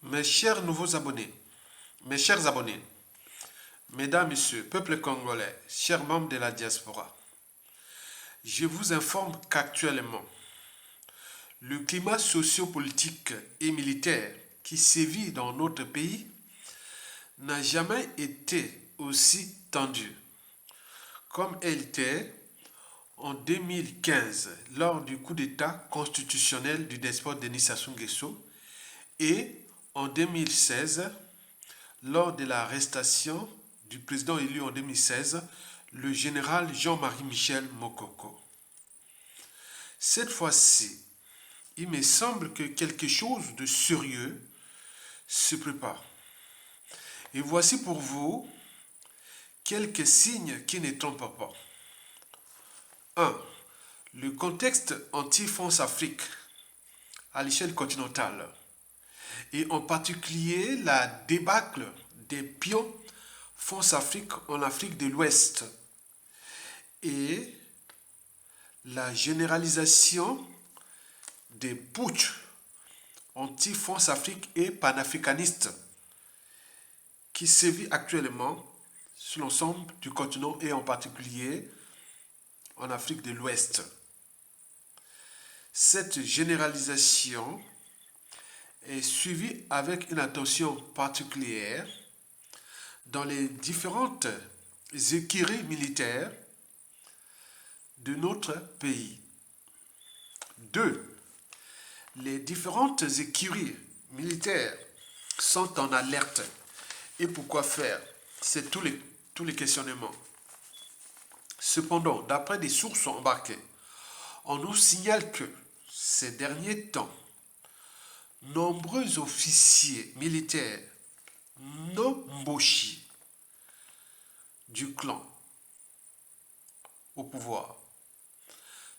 Mes chers nouveaux abonnés, mes chers abonnés, mesdames, messieurs, peuple congolais, chers membres de la diaspora, je vous informe qu'actuellement, le climat sociopolitique et militaire qui sévit dans notre pays n'a jamais été aussi tendu comme elle était en 2015 lors du coup d'État constitutionnel du despote Denis Sassou Nguesso et en 2016 lors de l'arrestation du président élu en 2016, le général Jean-Marie Michel Mokoko. Cette fois-ci, il me semble que quelque chose de sérieux se prépare. Et voici pour vous quelques signes qui ne trompent pas. 1. Le contexte anti-France Afrique à l'échelle continentale et en particulier la débâcle des pions France Afrique en Afrique de l'Ouest et la généralisation des putschs anti-France Afrique et panafricanistes qui sévit actuellement sur l'ensemble du continent et en particulier en Afrique de l'Ouest. Cette généralisation est suivie avec une attention particulière dans les différentes écuries militaires de notre pays. 2. Les différentes écuries militaires sont en alerte. Et pourquoi faire? C'est tous les questionnements. Cependant, d'après des sources embarquées, on nous signale que ces derniers temps, nombreux officiers militaires non mboshi du clan au pouvoir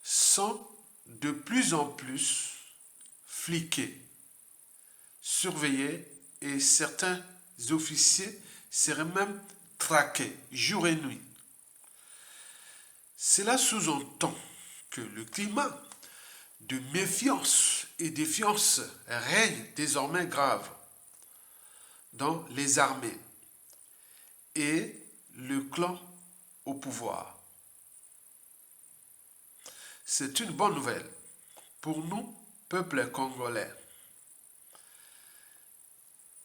sont de plus en plus fliqués, surveillés et certains officiers seraient même traqués jour et nuit. Cela sous-entend que le climat de méfiance et défiance règne désormais grave dans les armées et le clan au pouvoir. C'est une bonne nouvelle pour nous, peuple congolais.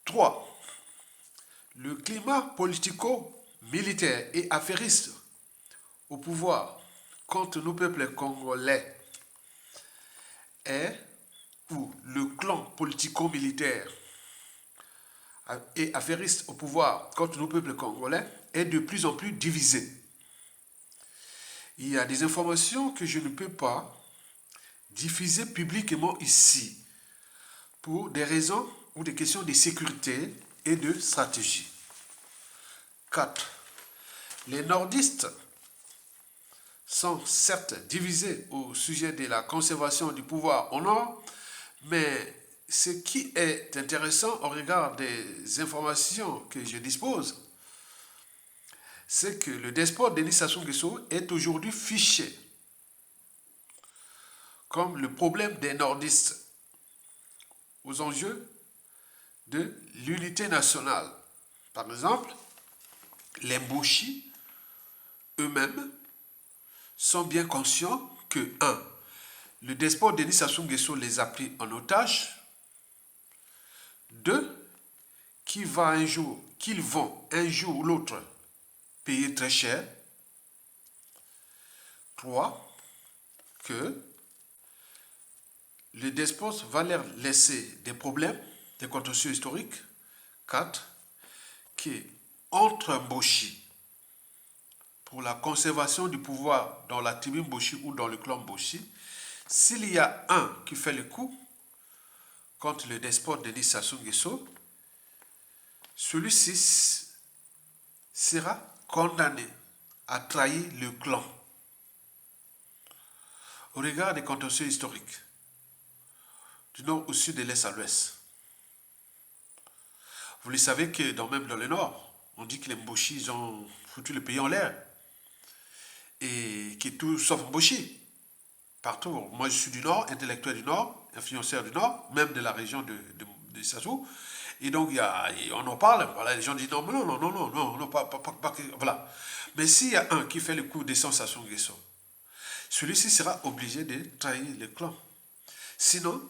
3. Le climat politico-militaire et affairiste au pouvoir contre nos peuples congolais est où le clan politico-militaire et affairiste au pouvoir contre nos peuples congolais est de plus en plus divisé. Il y a des informations que je ne peux pas diffuser publiquement ici pour des raisons ou des questions de sécurité et de stratégie. 4. Les nordistes sont certes divisés au sujet de la conservation du pouvoir au nord, mais ce qui est intéressant au regard des informations que je dispose, c'est que le despote Denis Sassou Nguesso est aujourd'hui fiché comme le problème des nordistes aux enjeux de l'unité nationale. Par exemple, les Mboshi eux-mêmes sont bien conscients que 1. Le despote Denis Sassou Nguesso les a pris en otage. 2. Qu'ils vont un jour ou l'autre payer très cher. 3. Que le despote va leur laisser des problèmes, des contentieux historiques. 4. Qu'entre Mboshi, pour la conservation du pouvoir dans la tribu Mboshi ou dans le clan Mboshi, s'il y a un qui fait le coup contre le despote Denis Sassou Nguesso, celui-ci sera condamné à trahir le clan. Au regard des contentieux historiques, du nord au sud, de l'est à l'ouest. Vous le savez que même dans le nord, on dit que les Mboshi ils ont foutu le pays en l'air. Et que tout sauf Mboshi. Partout. Moi, je suis du nord, intellectuel du nord, influenceur du nord, même de la région de Sassou. Et donc, on en parle, voilà, les gens disent non, non, non, non, non, non, non, voilà. Mais s'il y a un qui fait le coup d'essence à Sassou Nguesso, celui-ci sera obligé de trahir le clan. Sinon,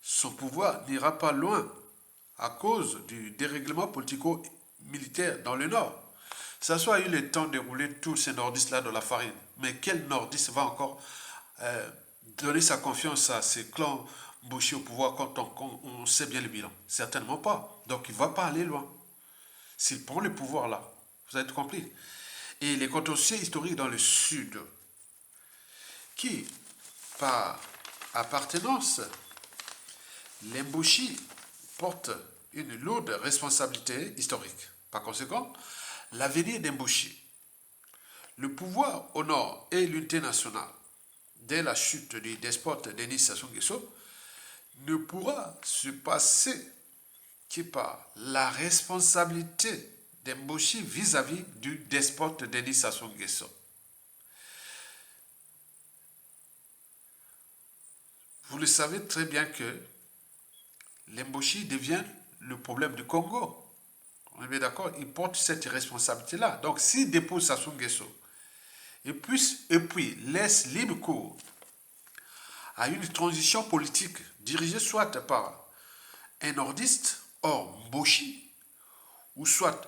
son pouvoir n'ira pas loin à cause du dérèglement politico-militaire dans le Nord. Sassou a eu le temps de rouler tous ces nordistes-là dans la farine. Mais quel nordiste va encore donner sa confiance à ces clans bouchés au pouvoir quand on sait bien le bilan? Certainement pas. Donc il ne va pas aller loin. S'il prend le pouvoir là, vous avez tout compris. Et les contentieux historiques dans le sud, qui, par appartenance, l'Embouchi porte une lourde responsabilité historique. Par conséquent, l'avenir d'Embouchi, le pouvoir au nord et l'unité nationale, dès la chute du despote Denis Sassou Nguesso, ne pourra se passer que par la responsabilité d'Embouchi vis-à-vis du despote Denis Sassou Nguesso. Vous le savez très bien que l'Embouchi devient le problème du Congo. On est bien d'accord? Il porte cette responsabilité-là. Donc, s'il dépose Sassou Nguesso et puis laisse libre cours à une transition politique dirigée soit par un nordiste, hors Mboshi, ou soit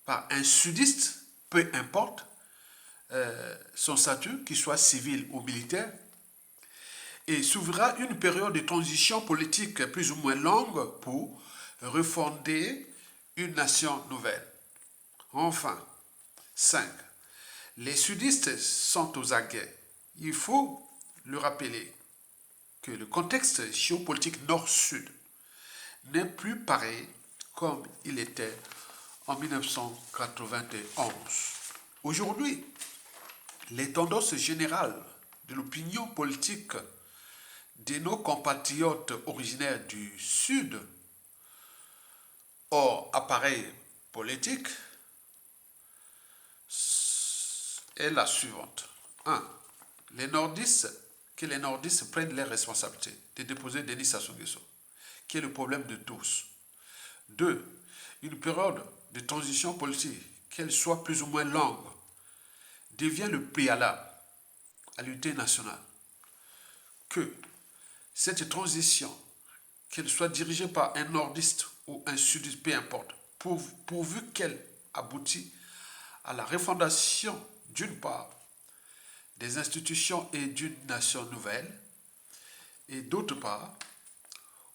par un sudiste, peu importe son statut, qu'il soit civil ou militaire, et s'ouvrira une période de transition politique plus ou moins longue pour refonder une nation nouvelle. Enfin, 5. Les sudistes sont aux aguets. Il faut le rappeler que le contexte géopolitique nord-sud n'est plus pareil comme il était en 1991. Aujourd'hui, les tendances générales de l'opinion politique de nos compatriotes originaires du Sud, hors appareil politique, est la suivante. 1. Que les nordistes prennent les responsabilités de déposer Denis Sassou Nguesso, qui est le problème de tous. 2. Une période de transition politique, qu'elle soit plus ou moins longue, devient le préalable à l'unité nationale. Que cette transition, qu'elle soit dirigée par un nordiste ou un sudiste, peu importe, pourvu qu'elle aboutit à la refondation d'une part des institutions et d'une nation nouvelle, et d'autre part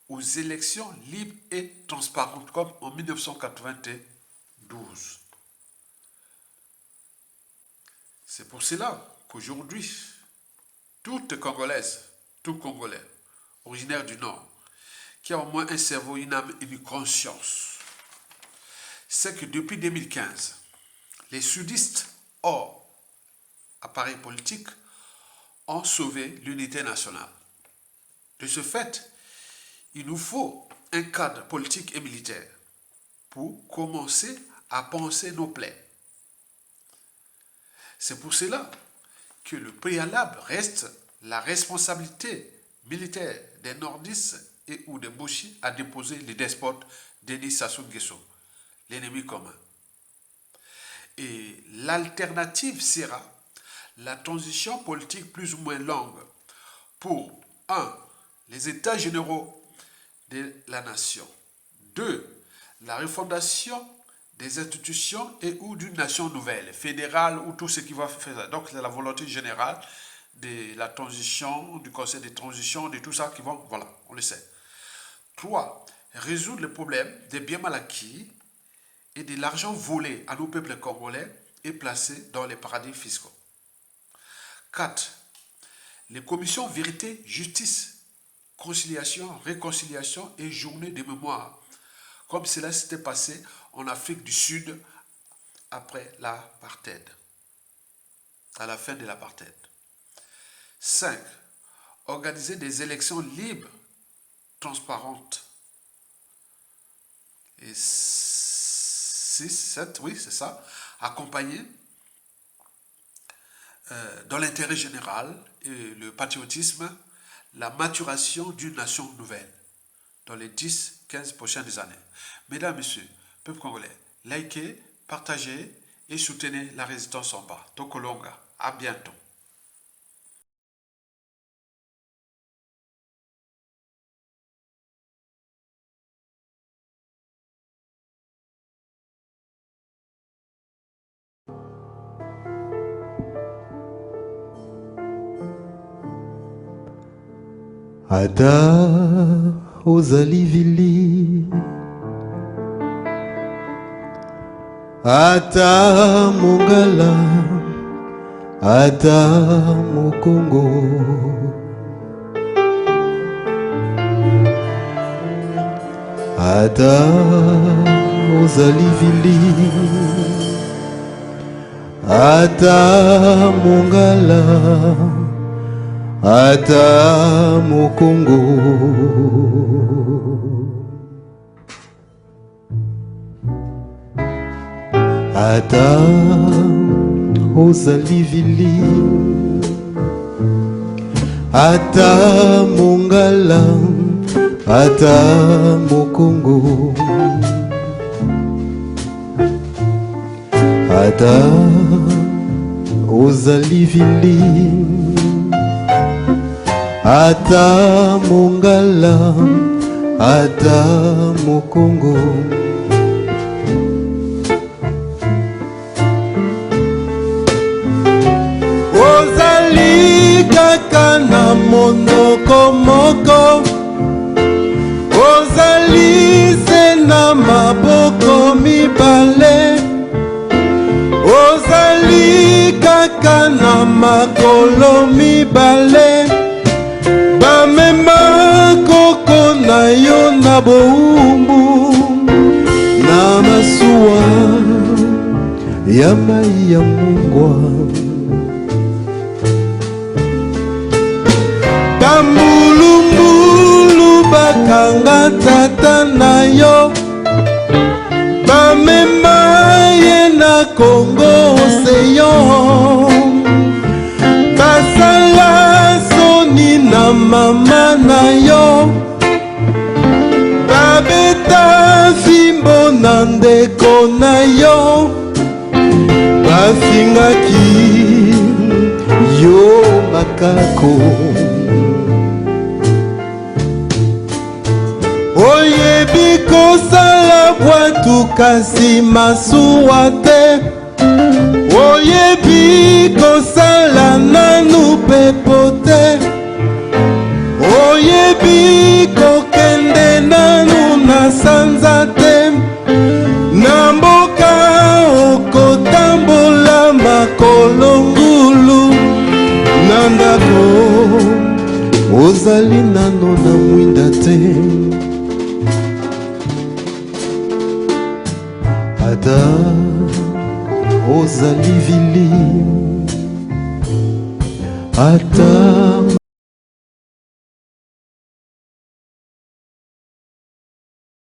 aux élections libres et transparentes comme en 1992. C'est pour cela qu'aujourd'hui, toute Congolaise, tout Congolais, originaire du Nord, qui a au moins un cerveau, une âme et une conscience, c'est que depuis 2015, les sudistes hors appareil politique ont sauvé l'unité nationale. De ce fait, il nous faut un cadre politique et militaire pour commencer à penser nos plaies. C'est pour cela que le préalable reste la responsabilité militaire des nordistes et ou des Mboshi à déposer les despotes Denis Sassou Nguesso, l'ennemi commun. Et l'alternative sera la transition politique plus ou moins longue pour 1. Les états généraux de la nation. 2. La refondation des institutions et ou d'une nation nouvelle, fédérale ou tout ce qui va faire. Donc c'est la volonté générale de la transition, du conseil de transition, de tout ça qui vont, voilà, on le sait. 3. Résoudre le problème des biens mal acquis et de l'argent volé à nos peuples congolais et placé dans les paradis fiscaux. 4. Les commissions vérité, justice, conciliation, réconciliation et journée de mémoire, comme cela s'était passé en Afrique du Sud après l'apartheid, à la fin de l'apartheid. 5. Organiser des élections libres, transparentes. Et 6, 7, oui, c'est ça, accompagner dans l'intérêt général et le patriotisme, la maturation d'une nation nouvelle. dans les 10-15 prochaines années. Mesdames, Messieurs, peuple congolais, likez, partagez et soutenez la résistance en bas. Tokolonga, à bientôt. Ata ozali vili, ata mongala, ata mokongo, ata ozali vili, ata mongala, ata mokongo, ata ozali vili, ata mongala, ata mokongo, ata ozali vili, ata mongala, ata mokongo, ozali kaka na monoko moko, ozali se na maboko mibale, ozali kaka na makolo mibale, bamema koko na yo na boumbu, na masuwa ya mai ya mungwa, bambulumbulu bakanga tata na yo, bamema ye na Kongo Oseyo, basala soni na mama na yo, babeta fimbo na ndeko na yo, bafingaki yo makako, oyebi kosala bwatu kasi masuwa te, oyebi kosala nanu pepo te, oyebi kokende nanu na sanza te, na mboka okotambola makolo ngulu, na ndako ozali nano na mwinda te, ata ozali vili, ata